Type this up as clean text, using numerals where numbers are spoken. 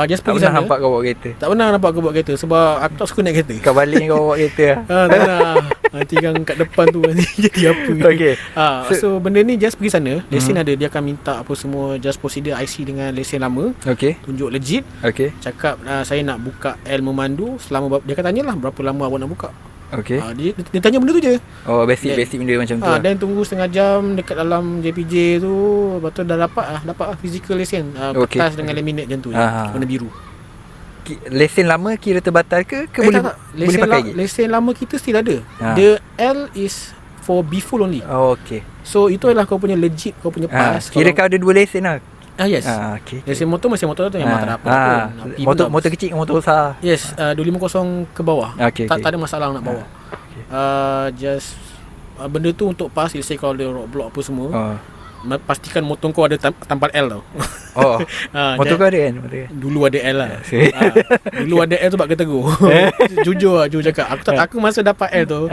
Just Tak pergi pernah sana. nampak kau bawa kereta. Tak pernah nampak aku bawa kereta sebab aku tak suka naik kereta. Kau balik kau bawa kereta lah. Tak nak. Nanti yang kat depan tu nanti jadi apa. Okay. So benda ni just pergi sana. Lesen ada. Dia akan minta apa semua, just prosedur IC dengan lesen lama. Okay. Tunjuk legit. Okay. Cakap saya nak buka L memandu selama dia akan tanyalah berapa lama awak nak buka. Okay. Dia tanya benda tu je. Oh, basic benda macam tu lah. Dan tunggu setengah jam dekat dalam JPJ tu. Lepas tu dah dapat physical lesen. Kertas dengan laminate macam tu je. Warna biru. Lesen lama kira terbatal ke boleh tak. boleh pakai lagi? Lesen lama kita still ada. The L is for B full only. Oh, okay. So itu adalah kau punya legit, kau punya pass. Kira kau ada 2 lesen lah. Yes. Okay. Lesen motor masih motor tu yang tak ada apa pun. Motor kecil dengan motor besar. Yes, 250 ke bawah. Okay. Tak ada masalah nak bawa. Just benda tu untuk pass, let's say kalau ada roadblock apa semua. Pastikan motor kau ada tampal L tau. Motor kau ada kan? Dulu ada L lah. Dulu ada L tu sebab kena tegur. Jujur cakap. Aku masa dapat L tu